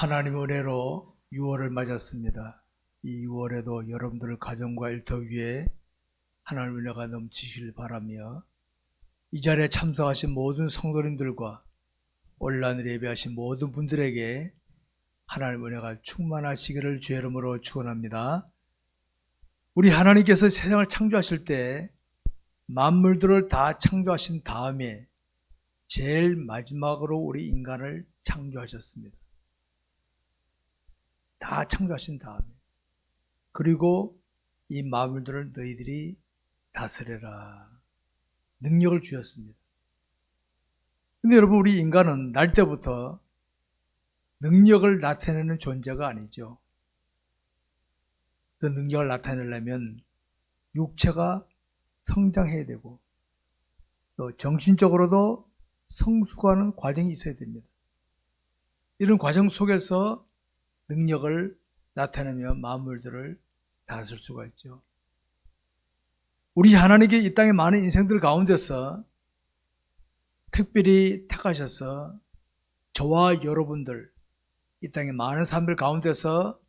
하나님 은혜로 6월을 맞았습니다. 이 6월에도 여러분들 가정과 일터 위에 하나님 은혜가 넘치시길 바라며 이 자리에 참석하신 모든 성도님들과 온라인 예배하신 모든 분들에게 하나님 은혜가 충만하시기를 주의 이름으로 축원합니다. 우리 하나님께서 세상을 창조하실 때 만물들을 다 창조하신 다음에 제일 마지막으로 우리 인간을 창조하셨습니다. 다 창조하신 다음에 그리고 이 만물들을 너희들이 다스려라 능력을 주셨습니다. 근데 여러분, 우리 인간은 날 때부터 능력을 나타내는 존재가 아니죠. 그 능력을 나타내려면 육체가 성장해야 되고 또 정신적으로도 성숙하는 과정이 있어야 됩니다. 이런 과정 속에서 능력을 나타내며 만물들을 다스릴 수가 있죠. 우리 하나님께 이 땅의 많은 인생들 가운데서 특별히 택하셔서 저와 여러분들 이 땅의 많은 사람들 가운데서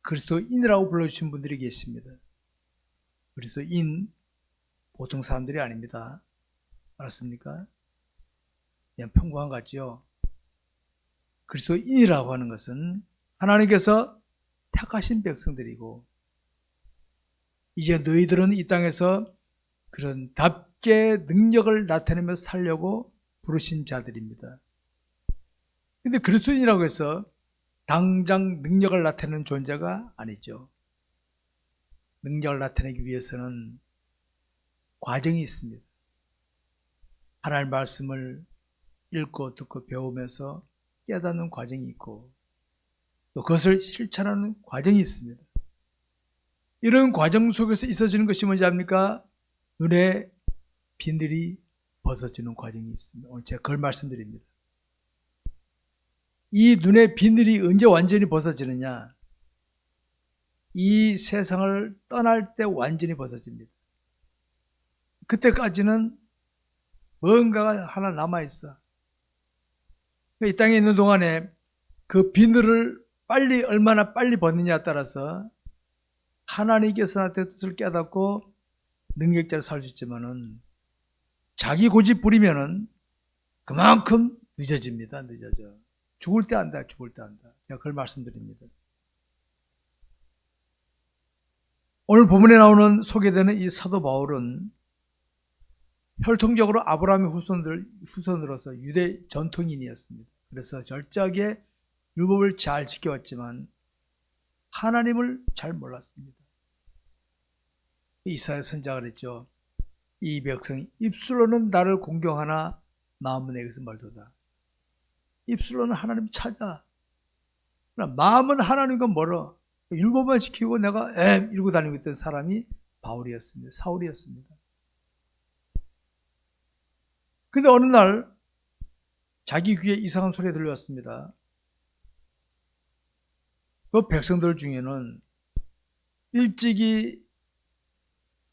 그리스도인이라고 불러주신 분들이 계십니다. 그리스도인 보통 사람들이 아닙니다. 알았습니까? 그냥 평범한 것 같지요. 그리스도인이라고 하는 것은 하나님께서 택하신 백성들이고 이제 너희들은 이 땅에서 그런 답게 능력을 나타내며 살려고 부르신 자들입니다. 그런데 그리스도인이라고 해서 당장 능력을 나타내는 존재가 아니죠. 능력을 나타내기 위해서는 과정이 있습니다. 하나님의 말씀을 읽고 듣고 배우면서 깨닫는 과정이 있고 또 그것을 실천하는 과정이 있습니다. 이런 과정 속에서 있어지는 것이 뭔지 압니까? 눈에 비늘이 벗어지는 과정이 있습니다. 오늘 제가 그걸 말씀드립니다. 이 눈에 비늘이 언제 완전히 벗어지느냐? 이 세상을 떠날 때 완전히 벗어집니다. 그때까지는 뭔가가 하나 남아있어. 이 땅에 있는 동안에 그 비늘을 얼마나 빨리 벗느냐에 따라서 하나님께서 나한테 뜻을 깨닫고 능력자로 살 수 있지만은 자기 고집 부리면은 그만큼 늦어집니다. 늦어져. 죽을 때 안다. 죽을 때 안다. 제가 그걸 말씀드립니다. 오늘 본문에 나오는 소개되는 이 사도 바울은 혈통적으로 아브라함의 후손으로서 유대 전통인이었습니다. 그래서 철저하게 율법을 잘 지켜왔지만 하나님을 잘 몰랐습니다. 이사야 선지자가 그랬죠. 이 백성이 입술로는 나를 공경하나 마음은 내게서 멀도다. 입술로는 하나님 찾아. 그러나 마음은 하나님과 멀어. 율법만 지키고 내가 이러고 다니고 있던 사람이 바울이었습니다. 사울이었습니다. 근데 어느 날 자기 귀에 이상한 소리가 들려왔습니다. 그 백성들 중에는 일찍이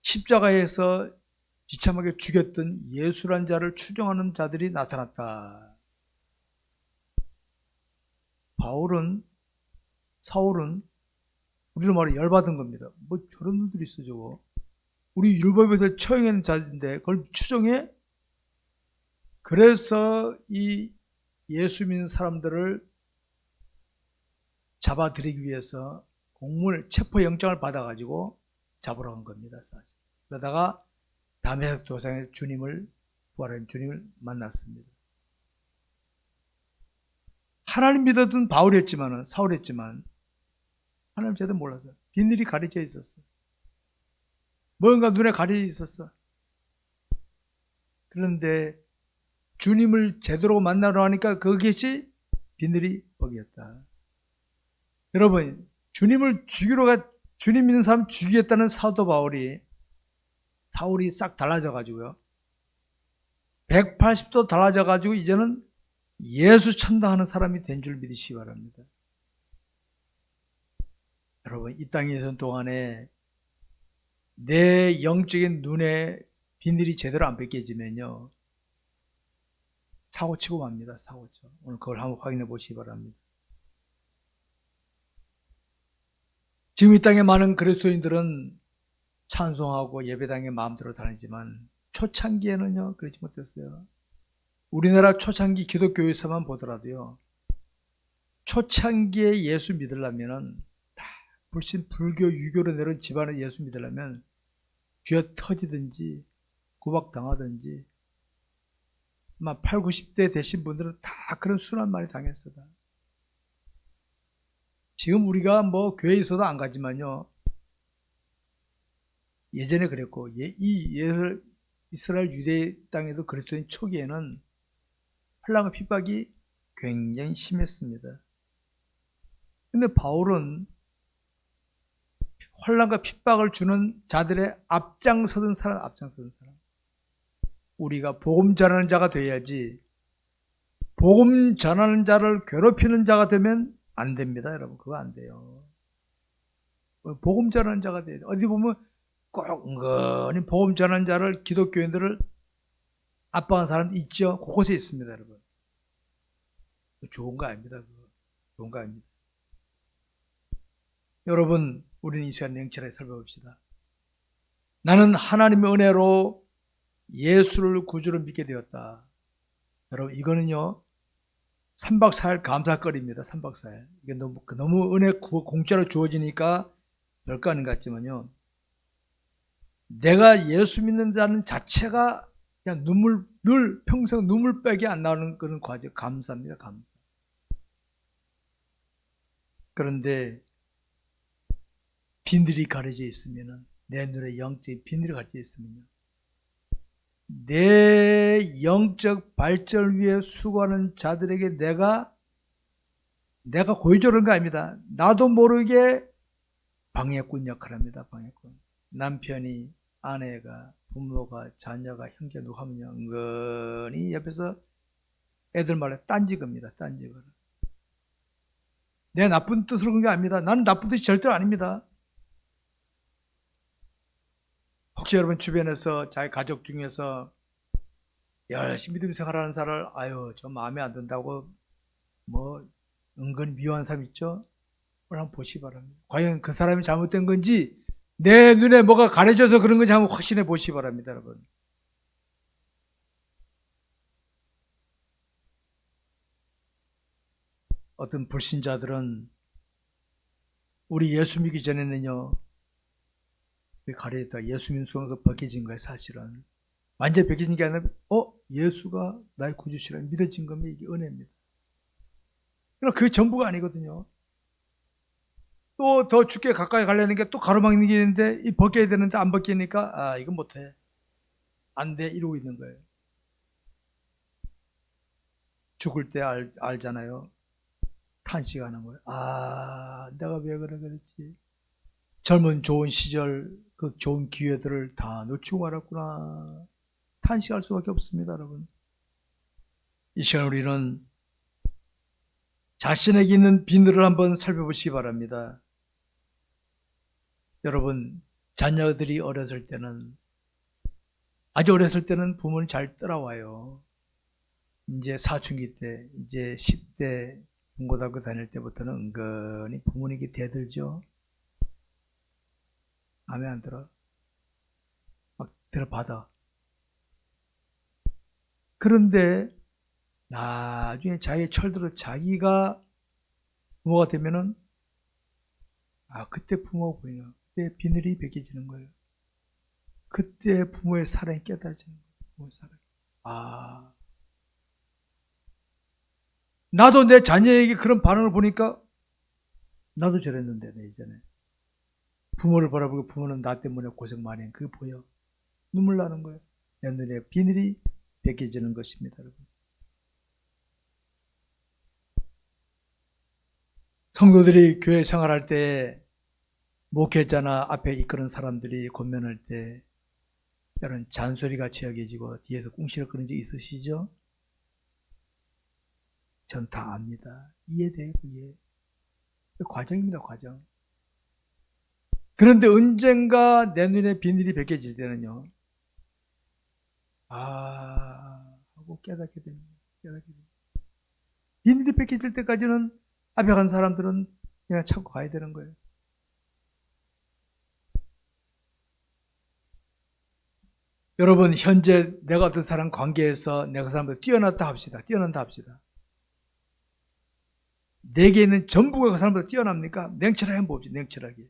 십자가에서 비참하게 죽였던 예수란 자를 추종하는 자들이 나타났다. 사울은 우리로 말해 열받은 겁니다. 뭐 저런 놈들이 있어 저거. 우리 율법에서 처형하는 자인데 그걸 추종해? 그래서 이 예수 믿는 사람들을 잡아들이기 위해서 체포영장을 받아가지고 잡으러 간 겁니다. 사실. 그러다가 다메섹 도상에 부활한 주님을 만났습니다. 하나님 믿었던 사울이었지만 하나님 제대로 몰라서 비늘이 가려져 있었어. 뭔가 눈에 가려져 있었어. 그런데 주님을 제대로 만나러 하니까 그것이 비늘이 거기였다. 여러분, 주님 믿는 사람 죽이겠다는 사도 사울이 싹 달라져가지고요. 180도 달라져가지고 이제는 예수 천당하는 사람이 된 줄 믿으시기 바랍니다. 여러분, 이 땅에 있는 동안에 내 영적인 눈에 비늘이 제대로 안 벗겨지면요. 사고치고 맙니다. 사고쳐. 오늘 그걸 한번 확인해 보시기 바랍니다. 지금 이 땅에 많은 그리스도인들은 찬송하고 예배당에 마음대로 다니지만 초창기에는요 그러지 못했어요. 우리나라 초창기 기독교에서만 보더라도요, 초창기에 예수 믿으려면은 다 불신 불교 유교로 내려온 집안에 예수 믿으려면 쥐어 터지든지 구박당하든지 아마 8, 90대 되신 분들은 다 그런 순한 말이 당했어요. 지금 우리가 뭐 교회에 있어도 안 가지만요, 예전에 그랬고, 이스라엘 유대 땅에도 그리스도인 초기에는 환난과 핍박이 굉장히 심했습니다. 근데 바울은 환난과 핍박을 주는 자들의 앞장서던 사람. 우리가 복음 전하는 자가 돼야지, 복음 전하는 자를 괴롭히는 자가 되면 안 됩니다, 여러분. 그거 안 돼요. 복음 전하는 자가 돼야 돼. 어디 보면 꼭 은근히 복음 전하는 자를, 기독교인들을 압박한 사람도 있죠. 곳곳에 있습니다, 여러분. 좋은 거 아닙니다. 그거. 좋은 거 아닙니다. 여러분, 우리는 이 시간 냉철하게 살펴봅시다. 나는 하나님의 은혜로 예수를 구주로 믿게 되었다. 여러분, 이거는요 3박 4일 감사거리입니다. 3박 4일. 이게 너무 은혜 공짜로 주어지니까 별거 아닌 것 같지만요, 내가 예수 믿는다는 자체가 그냥 늘 평생 눈물 빼기 안 나오는 그런 과정. 감사입니다. 감사. 그런데 비늘이 가려져 있으면은, 내 눈에 영적인 비늘이 가려져 있으면요, 내 영적 발전을 위해 수고하는 자들에게 내가 고의적으로 그런 거 아닙니다. 나도 모르게 방해꾼 역할을 합니다. 방해꾼. 남편이, 아내가, 부모가, 자녀가, 형제 누가 하면요, 은근히 옆에서 애들 말에 딴지겁니다. 딴지거려. 내 나쁜 뜻으로 그런 게 아닙니다. 나는 나쁜 뜻이 절대로 아닙니다. 혹시 여러분 주변에서 자기 가족 중에서 열심히 믿음 생활하는 사람을 좀 마음에 안 든다고 뭐 은근히 미워하는 사람 있죠? 그걸 한번 보시기 바랍니다. 과연 그 사람이 잘못된 건지, 내 눈에 뭐가 가려져서 그런 건지 한번 확신해 보시기 바랍니다, 여러분. 어떤 불신자들은 우리 예수 믿기 전에는요, 가려졌다. 예수 믿는 순간 벗겨진 거예요, 사실은. 완전히 벗겨진 게 아니라, 예수가 나의 구주시라 믿어진 거면 이게 은혜입니다. 그럼 그게 전부가 아니거든요. 또 더 죽게 가까이 가려는 게 또 가로막는 게 있는데, 이 벗겨야 되는데 안 벗기니까, 이건 못해. 안 돼. 이러고 있는 거예요. 죽을 때 알잖아요. 탄식하는 거예요. 내가 왜 그랬지. 젊은 좋은 시절, 그 좋은 기회들을 다 놓치고 말았구나. 탄식할 수밖에 없습니다, 여러분. 이 시간 우리는 자신에게 있는 비늘을 한번 살펴보시기 바랍니다. 여러분, 자녀들이 어렸을 때는, 아주 어렸을 때는 부모는 잘 따라와요. 이제 사춘기 때, 이제 10대 중고등학교 다닐 때부터는 은근히 부모님께 대들죠. 마음에 안 들어. 막 들어받아. 그런데 나중에 자기의 철들어 자기가 부모가 되면은, 그때 부모가 보이나. 그때 비늘이 벗겨지는 거예요. 그때 부모의 사랑이 깨달아지는 거예요. 부모의 사랑. 나도 내 자녀에게 그런 반응을 보니까, 나도 저랬는데, 내 이전에. 부모를 바라보고 부모는 나 때문에 고생 많이 해. 그게 보여. 눈물 나는 거예요. 내 눈에 비늘이 벗겨지는 것입니다, 여러분. 성도들이 교회 생활할 때, 목회자나 앞에 이끄는 사람들이 권면할 때, 여러분 잔소리같이 여겨지고 뒤에서 꿍시럭거리는 적 있으시죠? 전 다 압니다. 이해돼요, 그게. 과정입니다, 과정. 그런데 언젠가 내 눈에 비늘이 벗겨질 때는요, 하고 깨닫게 됩니다. 비늘이 벗겨질 때까지는 앞에 간 사람들은 그냥 참고 가야 되는 거예요. 여러분, 현재 내가 어떤 사람 관계에서 내가 그 사람보다 뛰어났다 합시다. 뛰어난다 합시다. 내게 있는 전부가 그 사람보다 뛰어납니까? 냉철하게 한번 봅시다. 냉철하게.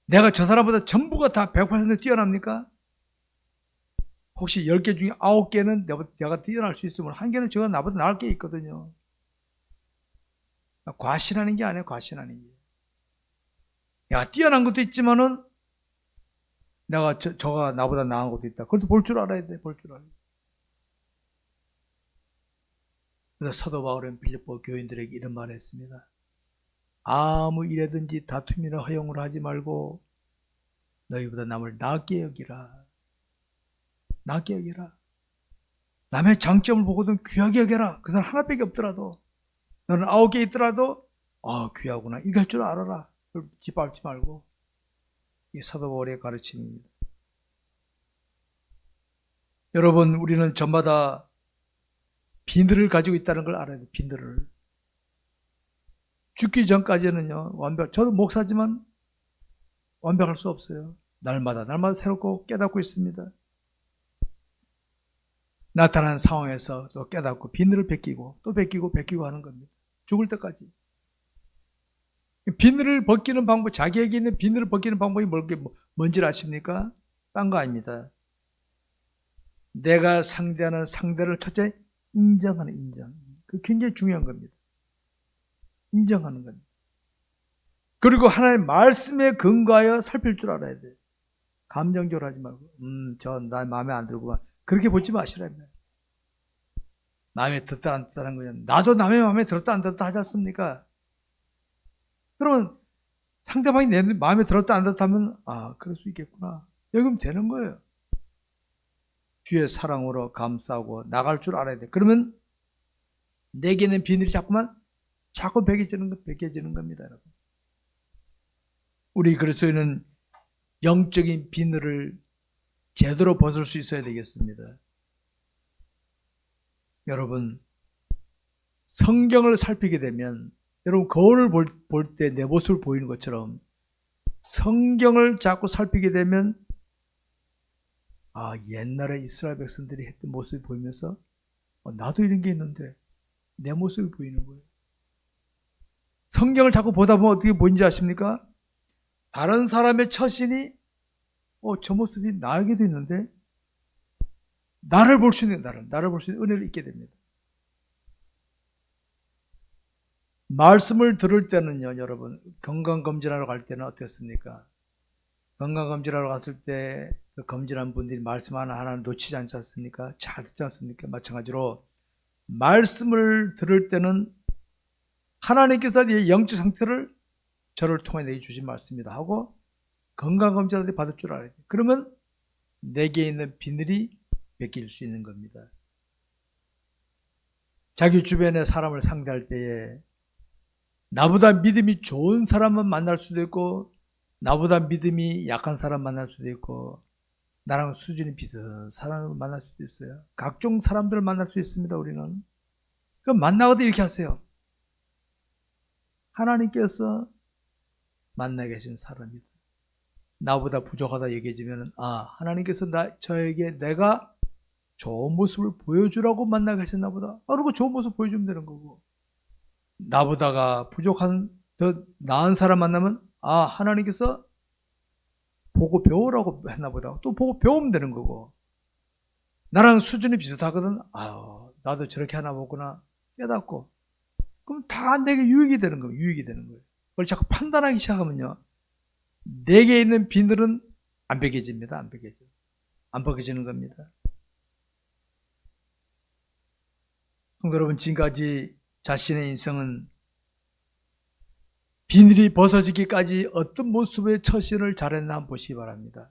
내가 저 사람보다 전부가 다 100% 뛰어납니까? 혹시 10개 중에 9개는 내가 뛰어날 수 있으면 1개는 저가 나보다 나을 게 있거든요. 과신하는 게 아니에요. 과신하는 게. 야, 뛰어난 것도 있지만은 내가 저가 나보다 나은 것도 있다. 그것도 볼 줄 알아야 돼. 볼 줄 알아야 돼. 그래서 사도 바울은 빌립보 교인들에게 이런 말을 했습니다. 아무 일에든지 다툼이나 허용을 하지 말고 너희보다 남을 낫게 여기라. 낫게 여기라. 남의 장점을 보고든 귀하게 여겨라. 그 사람 하나밖에 없더라도, 너는 9개 있더라도 귀하구나. 이거 할 줄 알아라. 그걸 짓밟지 말고. 이게 사도 바울의 가르침입니다. 여러분, 우리는 저마다 비늘을 가지고 있다는 걸 알아야 돼요. 비늘을. 죽기 전까지는요, 저도 목사지만 완벽할 수 없어요. 날마다 새롭고 깨닫고 있습니다. 나타난 상황에서 또 깨닫고 비늘을 벗기고 또 벗기고 하는 겁니다. 죽을 때까지. 비늘을 벗기는 방법, 자기에게 있는 비늘을 벗기는 방법이 뭔지 아십니까? 딴 거 아닙니다. 내가 상대하는 상대를 첫째 인정하는 인정. 그 굉장히 중요한 겁니다. 인정하는 겁니다. 그리고 하나님의 말씀에 근거하여 살필 줄 알아야 돼요. 감정적으로 하지 말고 나 마음에 안 들구만. 그렇게 보지 마시라면. 마음에 들었다 안 들었다는 거냐. 나도 남의 마음에 들었다 안 들었다 하지 않습니까? 그러면 상대방이 내 마음에 들었다 안 들었다 하면 그럴 수 있겠구나. 여기면 되는 거예요. 주의 사랑으로 감싸고 나갈 줄 알아야 돼. 그러면 내게는 비늘이 자꾸 벗겨지는 겁니다, 여러분. 우리 그리스도인은 영적인 비늘을 제대로 벗을 수 있어야 되겠습니다. 여러분, 성경을 살피게 되면, 여러분 거울을 볼 때 내 모습을 보이는 것처럼 성경을 자꾸 살피게 되면 옛날에 이스라엘 백성들이 했던 모습이 보이면서 나도 이런 게 있는데 내 모습이 보이는 거예요. 성경을 자꾸 보다 보면 어떻게 보이는지 아십니까? 다른 사람의 처신이 저 모습이 나에게도 있는데 나를 볼 수 있는 은혜를 잊게 됩니다. 말씀을 들을 때는요, 여러분, 건강검진하러 갈 때는 어땠습니까? 건강검진하러 갔을 때 그 검진한 분들이 말씀 하나하나 놓치지 않지 않습니까? 잘 듣지 않습니까? 마찬가지로 말씀을 들을 때는 하나님께서 내 영적 상태를 저를 통해 내게 주신 말씀이다 하고 건강검진을 받을 줄 알아야 돼. 그러면 내게 있는 비늘이 벗길 수 있는 겁니다. 자기 주변의 사람을 상대할 때에 나보다 믿음이 좋은 사람만 만날 수도 있고 나보다 믿음이 약한 사람 만날 수도 있고 나랑 수준이 비슷한 사람을 만날 수도 있어요. 각종 사람들을 만날 수 있습니다. 우리는. 그럼 만나고도 이렇게 하세요. 하나님께서 만나 계신 사람이다. 나보다 부족하다 얘기해주면 하나님께서 저에게 내가 좋은 모습을 보여주라고 만나 계셨나 보다. 그리고 좋은 모습 보여주면 되는 거고. 나보다가 부족한 더 나은 사람 만나면 하나님께서 보고 배우라고 했나 보다. 또 보고 배우면 되는 거고. 나랑 수준이 비슷하거든. 나도 저렇게 하나 보구나. 깨닫고. 그럼 다 내게 유익이 되는 거예요. 유익이 되는 거예요. 그걸 자꾸 판단하기 시작하면요. 내게 있는 비늘은 안 벗겨집니다. 안 벗겨지는 겁니다. 성도 여러분, 지금까지 자신의 인생은 비늘이 벗어지기까지 어떤 모습의 처신을 잘했나 한번 보시기 바랍니다.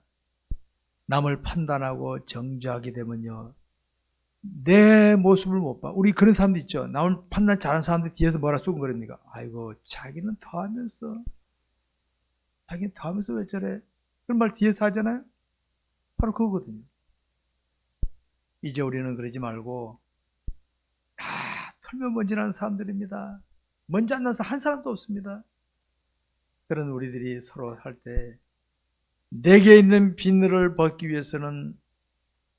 남을 판단하고 정죄하게 되면요. 내 모습을 못 봐. 우리 그런 사람도 있죠. 남을 판단 잘하는 사람들 뒤에서 뭐라 쑥거립니까? 아이고, 자기는 더 하면서 왜 저래? 그런 말 뒤에서 하잖아요. 바로 그거거든요. 이제 우리는 그러지 말고 다 털면 먼지 나는 사람들입니다. 먼지 안 나서 한 사람도 없습니다. 그런 우리들이 서로 할 때 내게 있는 비늘을 벗기 위해서는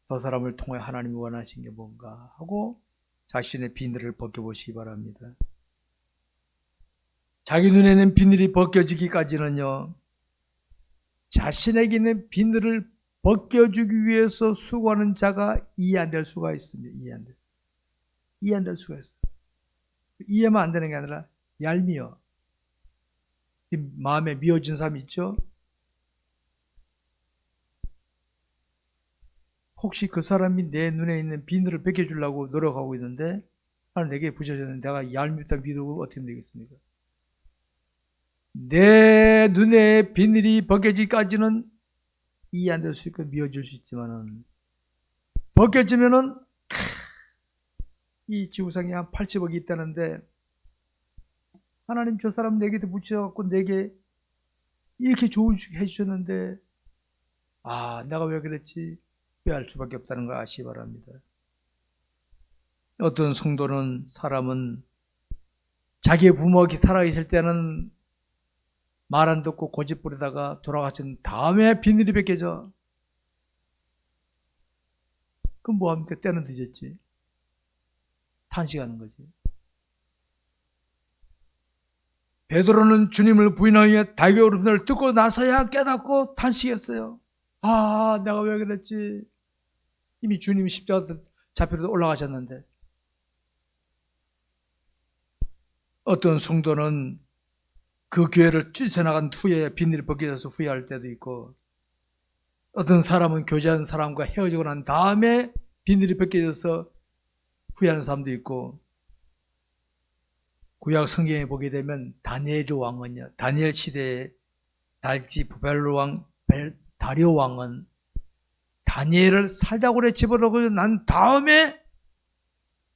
저 사람을 통해 하나님이 원하신 게 뭔가 하고 자신의 비늘을 벗겨보시기 바랍니다. 자기 눈에는 비늘이 벗겨지기까지는요, 자신에게 있는 비늘을 벗겨주기 위해서 수고하는 자가 이해 안 될 수가 있습니다. 이해 안 될 수가 있어요. 이해만 안 되는 게 아니라 얄미워. 마음에 미워진 사람 있죠? 혹시 그 사람이 내 눈에 있는 비늘을 벗겨주려고 노력하고 있는데 하나님 내게 부셔졌는데 내가 얄밉다 믿고 어떻게 되겠습니까? 내 눈에 비늘이 벗겨지기까지는 이해 안 될 수 있고 미워질 수 있지만은 벗겨지면은 이 지구상에 한 80억이 있다는데 하나님 저 사람 내게 붙여갖고 내게 이렇게 좋은 식 해주셨는데 내가 왜 그랬지? 후회할 수밖에 없다는 걸 아시기 바랍니다. 어떤 성도는 사람은 자기의 부모가 살아계실 때는 말 안 듣고 고집 부리다가 돌아가신 다음에 비늘이 벗겨져. 그럼 뭐합니까? 때는 늦었지. 탄식하는 거지. 베드로는 주님을 부인하기 위해 달개 울음을 듣고 나서야 깨닫고 탄식했어요. 내가 왜 그랬지? 이미 주님이 십자가에서 잡혀서 올라가셨는데. 어떤 성도는 그 교회를 뛰쳐나간 후에 비늘이 벗겨져서 후회할 때도 있고, 어떤 사람은 교제하는 사람과 헤어지고 난 다음에 비늘이 벗겨져서 후회하는 사람도 있고, 구약 성경에 보게 되면 다니엘 왕은요, 다니엘 시대에 다리오 왕은 다니엘을 사자굴에 집어넣고 난 다음에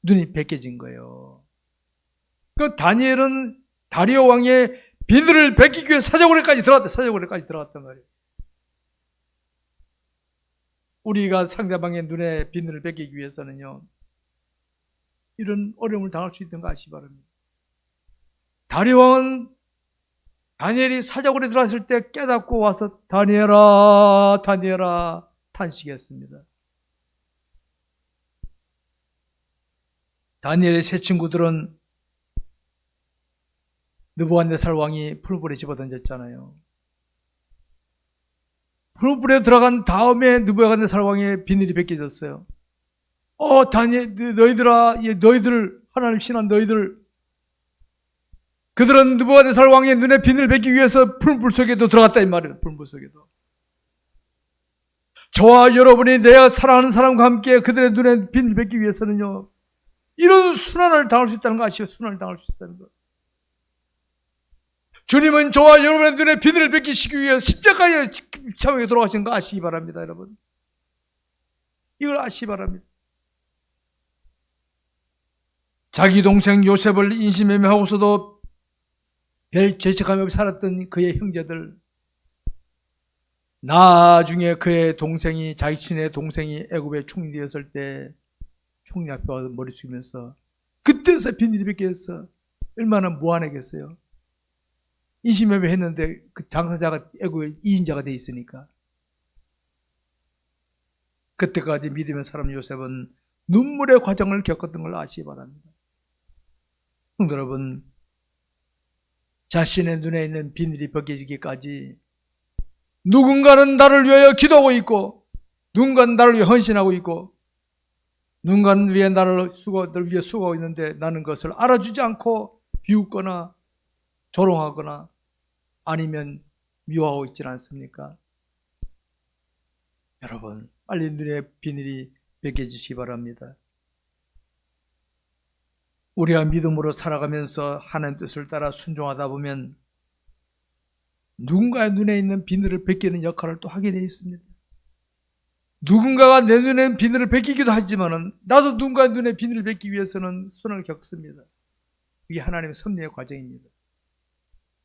눈이 벗겨진 거예요. 그 다니엘은 다리오 왕의 비늘을 벗기기 위해 사자굴에까지 들어갔단 말이에요. 우리가 상대방의 눈에 비늘을 벗기기 위해서는요, 이런 어려움을 당할 수 있는 거 아시기 바랍니다. 다리오 왕은 다니엘이 사자굴에 들어갔을 때 깨닫고 와서 다니엘아 탄식했습니다. 다니엘의 세 친구들은 느부갓네살 왕이 풀불에 집어던졌잖아요. 풀불에 들어간 다음에 느부갓네살 왕의 비늘이 벗겨졌어요. 다니엘, 너희들 하나님 신한 너희들, 그들은 느부갓네살 왕의 눈에 비늘을 벗기 위해서 풀불 속에도 들어갔다 이 말이에요. 풀불 속에도. 저와 여러분이 내가 사랑하는 사람과 함께 그들의 눈에 비늘을 벗기 위해서는요, 이런 순환을 당할 수 있다는 거 아시죠? 순환을 당할 수 있다는 거. 주님은 저와 여러분의 눈에 비늘을 벗기시기 위해 십자가에 참에 돌아가신 거 아시기 바랍니다, 여러분. 이걸 아시기 바랍니다. 자기 동생 요셉을 인신매매하고서도 별 죄책감이 없이 살았던 그의 형제들, 나중에 그의 동생이, 자신의 동생이 애굽의 총리 되었을 때 총리 앞에 와서 머리 숙이면서 그때서 비늘이 벗겨졌어. 얼마나 무안하겠어요. 인신매매 했는데 그 당사자가 애굽의 2인자가 돼 있으니까. 그때까지 믿음의 사람 요셉은 눈물의 과정을 겪었던 걸 아시기 바랍니다. 성도 여러분, 자신의 눈에 있는 비늘이 벗겨지기까지 누군가는 나를 위하여 기도하고 있고, 누군가는 나를 위해 헌신하고 있고, 누군가는 위해 나를 위해 수고하고 있는데 나는 그것을 알아주지 않고 비웃거나 조롱하거나 아니면 미워하고 있지 않습니까? 여러분, 빨리 눈에 비늘이 벗겨지시기 바랍니다. 우리가 믿음으로 살아가면서 하나님 뜻을 따라 순종하다 보면 누군가의 눈에 있는 비늘을 벗기는 역할을 또 하게 되어 있습니다. 누군가가 내 눈에 비늘을 벗기기도 하지만은 나도 누군가의 눈에 비늘을 벗기 위해서는 순환을 겪습니다. 이게 하나님의 섭리의 과정입니다.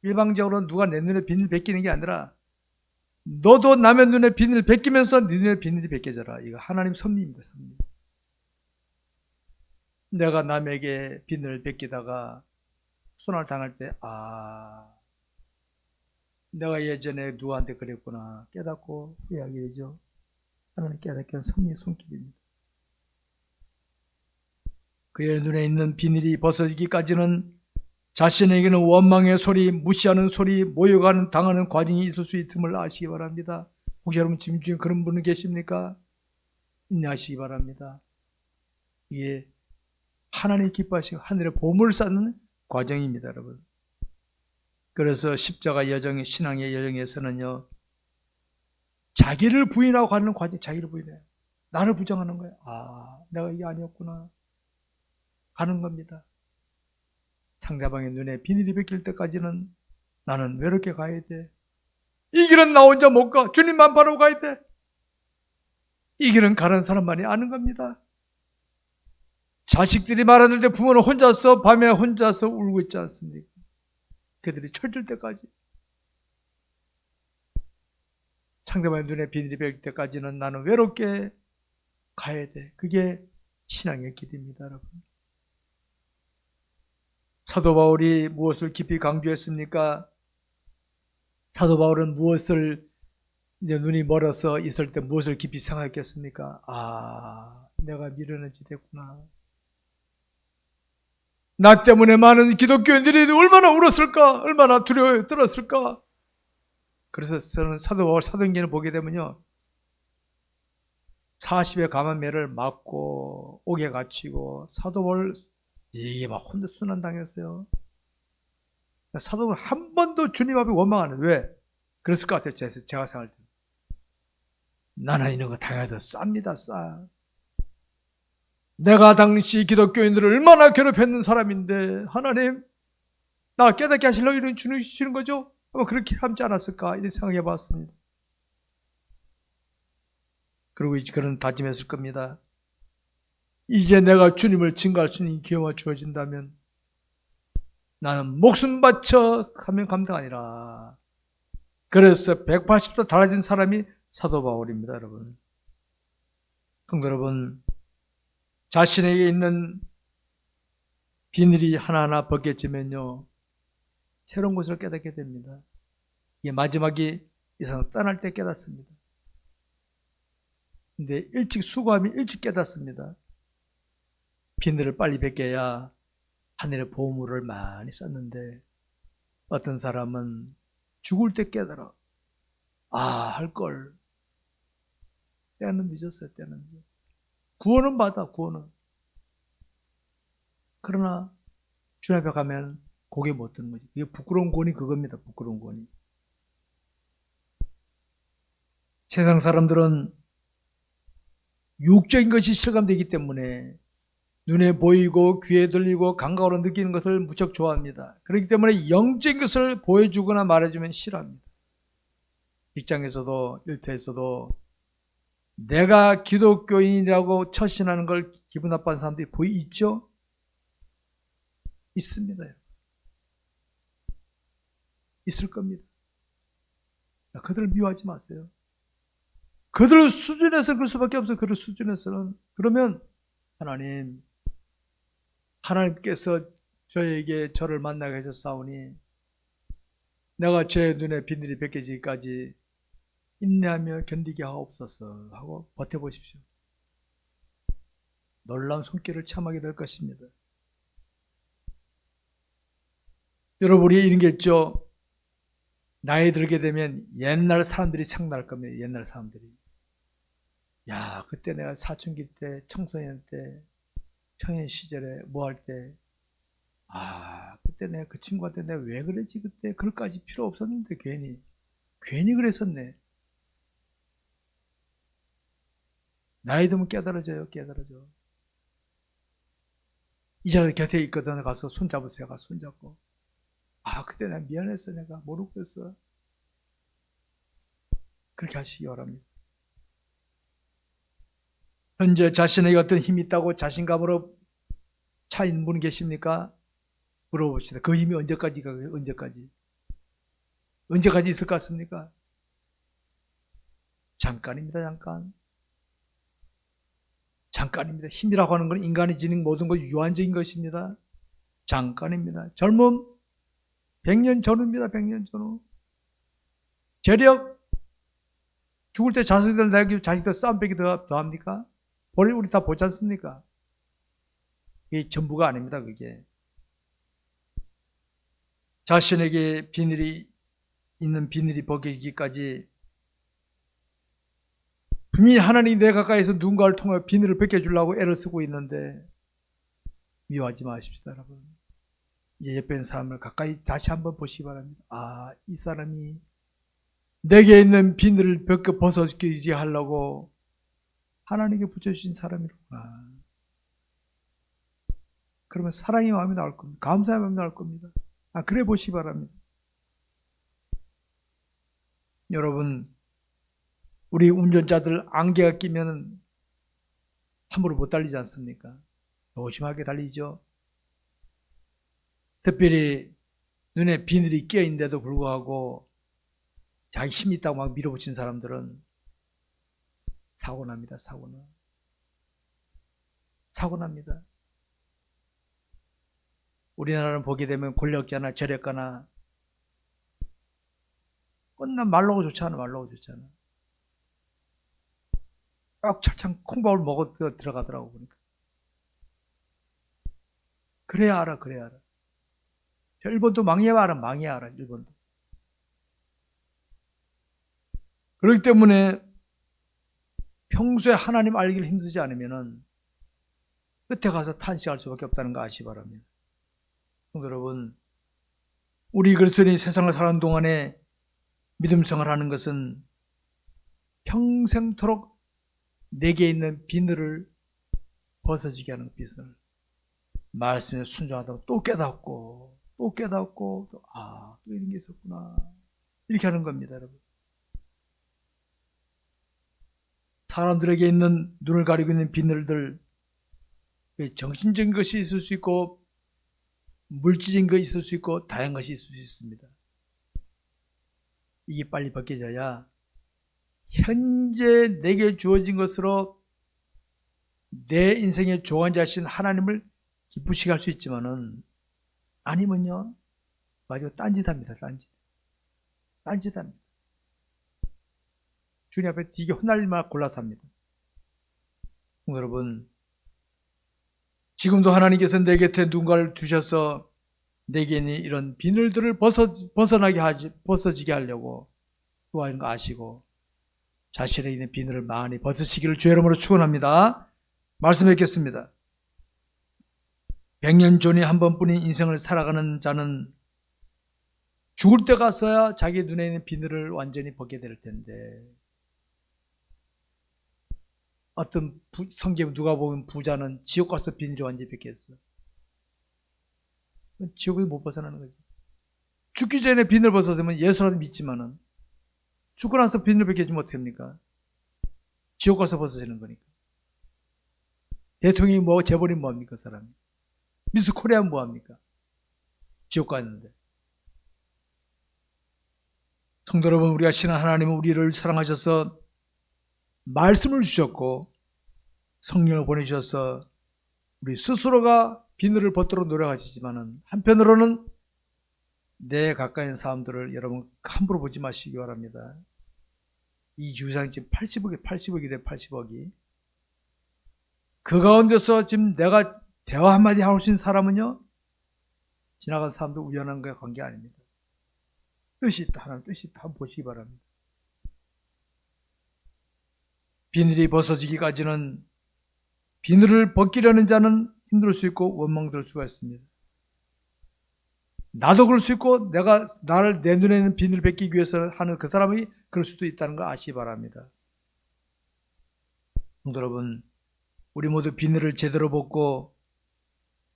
일방적으로 누가 내 눈에 비늘 벗기는 게 아니라 너도 남의 눈에 비늘을 벗기면서 네 눈에 비늘이 벗겨져라. 이거 하나님 섭리입니다. 섭리. 내가 남에게 비늘을 벗기다가 순환을 당할 때 내가 예전에 누구한테 그랬구나 깨닫고 후회하게 되죠. 하나님 깨닫게 하는 섭리의 손길입니다. 그의 눈에 있는 비늘이 벗어지기까지는 자신에게는 원망의 소리, 무시하는 소리, 모욕하는 당하는 과정이 있을 수 있음을 아시기 바랍니다. 혹시 여러분 지금 중에 그런 분은 계십니까? 인내하시기 바랍니다. 이게 하나님이 기뻐하시고 하늘의 보물을 쌓는 과정입니다, 여러분. 그래서 십자가 여정, 신앙의 여정에서는요, 자기를 부인하고 가는 과정, 자기를 부인해요. 나를 부정하는 거예요. 아, 내가 이게 아니었구나. 가는 겁니다. 상대방의 눈에 비늘이 벗길 때까지는 나는 외롭게 가야 돼. 이 길은 나 혼자 못 가. 주님만 바라고 가야 돼. 이 길은 가는 사람만이 아는 겁니다. 자식들이 말하는 때 부모는 혼자서 밤에 혼자서 울고 있지 않습니까? 그들이 철들 때까지. 상대방의 눈에 비늘이 벗길 때까지는 나는 외롭게 가야 돼. 그게 신앙의 길입니다, 여러분. 사도 바울이 무엇을 깊이 강조했습니까? 사도 바울은 무엇을 이제 눈이 멀어서 있을 때 무엇을 깊이 생각했겠습니까? 아, 내가 미련한 짓 했구나. 나 때문에 많은 기독교인들이 얼마나 울었을까? 얼마나 두려워 떨었을까? 그래서 저는 사도 바울 사도행전을 보게 되면요, 40의 감암매를 맞고 옥에 갇히고 사도 바울 이게 막 혼자 순환당했어요. 사도 바울 한 번도 주님 앞에 원망 안 해요. 왜? 그랬을 것 같아요. 제가 생각할 때. 나는 이런 거 당해도 쌉니다, 싸. 내가 당시 기독교인들을 얼마나 괴롭혔는 사람인데 하나님 나 깨닫게 하시려고 이런 주시는 거죠? 아마 그렇게 함지 않았을까 이렇게 생각해 봤습니다. 그리고 이제 그런 다짐했을 겁니다. 이제 내가 주님을 증거할 수 있는 기회가 주어진다면 나는 목숨 바쳐 하면 감당 아니라. 그래서 180도 달라진 사람이 사도 바울입니다, 여러분. 성도 여러분, 자신에게 있는 비늘이 하나하나 벗겨지면요, 새로운 것을 깨닫게 됩니다. 이게 마지막에 이 사람 떠날 때 깨닫습니다. 근데 일찍 수고하면 일찍 깨닫습니다. 비늘을 빨리 벗겨야 하늘의 보물을 많이 쌓는데 어떤 사람은 죽을 때 깨달아. 아, 할걸. 때는 늦었어요. 때는 늦었어요. 구원은 받아, 구원은. 그러나 주님 앞에 가면 고개 못 드는 거지. 이게 부끄러운 권이 그겁니다. 부끄러운 권이. 세상 사람들은 육적인 것이 실감되기 때문에 눈에 보이고 귀에 들리고 감각으로 느끼는 것을 무척 좋아합니다. 그렇기 때문에 영적인 것을 보여주거나 말해주면 싫어합니다. 직장에서도 일터에서도 내가 기독교인이라고 처신하는 걸 기분 나빠하는 사람들이 있죠? 있습니다. 있을 겁니다. 그들을 미워하지 마세요. 그들 수준에서 그럴 수밖에 없어요. 그들 수준에서는. 그러면 하나님께서 저를 만나게 하셨사오니 내가 제 눈에 비늘이 벗겨지기까지 인내하며 견디게 하옵소서 하고 버텨보십시오. 놀라운 손길을 참하게 될 것입니다. 여러분이 이런 게 있죠. 나이 들게 되면 옛날 사람들이 생각날 겁니다. 옛날 사람들이. 야, 그때 내가 사춘기 때, 청소년 때, 청년 시절에 뭐 할 때, 아, 그때 내가 그 친구한테 내가 왜 그랬지? 그때 그럴까지 필요 없었는데 괜히 그랬었네. 나이 들면 깨달아져요. 이 사람 곁에 있거든. 가서 손잡으세요. 가서 손잡고. 아, 그때 내가 미안했어. 내가 모르고 그랬어. 그렇게 하시기 바랍니다. 현재 자신에게 어떤 힘이 있다고 자신감으로 차 있는 분 계십니까? 물어봅시다. 그 힘이 언제까지가 언제까지 있을 것 같습니까? 잠깐입니다. 잠깐입니다. 힘이라고 하는 건 인간이 지닌 모든 것 유한적인 것입니다. 잠깐입니다. 젊음 100년 전후입니다. 100년 전후. 재력, 죽을 때 자식들 싸움 빼기 더 합니까? 우리 다 보지 않습니까? 이게 전부가 아닙니다, 그게. 자신에게 비늘이 벗기기까지 분명히 하나님이 내 가까이서 누군가를 통해 비늘을 벗겨주려고 애를 쓰고 있는데 미워하지 마십시오, 여러분. 이제 옆에 있는 사람을 가까이 다시 한번 보시기 바랍니다. 아, 이 사람이 내게 있는 비늘을 벗어주지 하려고 하나님께 붙여주신 사람이구나. 그러면 사랑의 마음이 나올 겁니다. 감사의 마음이 나올 겁니다. 아, 그래 보시기 바랍니다. 여러분, 우리 운전자들 안개가 끼면 함부로 못 달리지 않습니까? 조심하게 달리죠. 특별히 눈에 비늘이 끼어 있는데도 불구하고 자기 힘이 있다고 막 밀어붙인 사람들은 사고 납니다. 사고 납니다. 우리나라는 보게 되면 권력자나 재력가나 끝난 말로가 좋잖아. 꽉 철창 콩밥을 먹어 들어가더라고 보니까. 그래야 알아. 저 일본도 망해야 알아. 일본도. 그렇기 때문에 평소에 하나님 알기를 힘쓰지 않으면은 끝에 가서 탄식할 수밖에 없다는 거 아시기 바랍니다. 여러분, 우리 그리스도인이 세상을 사는 동안에 믿음 생활하는 것은 평생토록 내게 있는 비늘을 벗어지게 하는 비늘. 말씀에 순종하다가 또 깨닫고 또 이런 게 있었구나. 이렇게 하는 겁니다, 여러분. 사람들에게 있는 눈을 가리고 있는 비늘들, 정신적인 것이 있을 수 있고 물질적인 것이 있을 수 있고 다양한 것이 있을 수 있습니다. 이게 빨리 벗겨져야 현재 내게 주어진 것으로 내 인생의 조언자신 하나님을 기쁘시게 할 수 있지만은 아니면요 마지막 딴짓합니다. 딴짓합니다. 주님 앞에 되게 혼날 일만 골라서 합니다. 여러분, 지금도 하나님께서 내 곁에 누군가를 두셔서 내게 있는 이런 비늘들을 벗어지게 하려고 도와주는 거 아시고 자신에 있는 비늘을 많이 벗으시기를 주의 이름으로 축원합니다. 말씀 뵙겠습니다. 100년 전에 한 번뿐인 인생을 살아가는 자는 죽을 때 가서야 자기 눈에 있는 비늘을 완전히 벗게 될 텐데, 어떤 성경 누가 보면 부자는 지옥 가서 비늘이 완전히 벗겼어. 지옥에서 못 벗어나는 거지. 죽기 전에 비늘 벗어지면 예수라도 믿지만은 죽고 나서 비늘 벗겨지면 어떻게 합니까? 지옥 가서 벗어지는 거니까. 대통령이 재벌이 뭐합니까, 그 사람이? 미스 코리아는 뭐합니까? 지옥 갔는데. 성도 여러분, 우리가 신한 하나님은 우리를 사랑하셔서 말씀을 주셨고 성령을 보내주셔서 우리 스스로가 비늘을 벗도록 노력하시지만은 한편으로는 내 가까이 있는 사람들을 여러분 함부로 보지 마시기 바랍니다. 이 주상이 지금 80억이 돼. 80억이. 그 가운데서 지금 내가 대화 한마디 할 수 있는 사람은요, 지나간 사람도 우연한 거에 관계 아닙니다. 뜻이 있다. 하나님 뜻이 있다. 한번 보시기 바랍니다. 비늘이 벗어지기까지는 비늘을 벗기려는 자는 힘들 수 있고 원망될 수가 있습니다. 나도 그럴 수 있고 내 눈에 있는 비늘을 벗기기 위해서 하는 그 사람이 그럴 수도 있다는 걸 아시기 바랍니다. 성도 여러분, 우리 모두 비늘을 제대로 벗고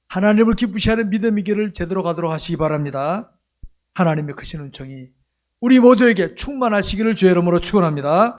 하나님을 기쁘시게 하는 믿음의 길을 제대로 가도록 하시기 바랍니다. 하나님의 크신 은총이 우리 모두에게 충만하시기를 주의 이름으로 축원합니다.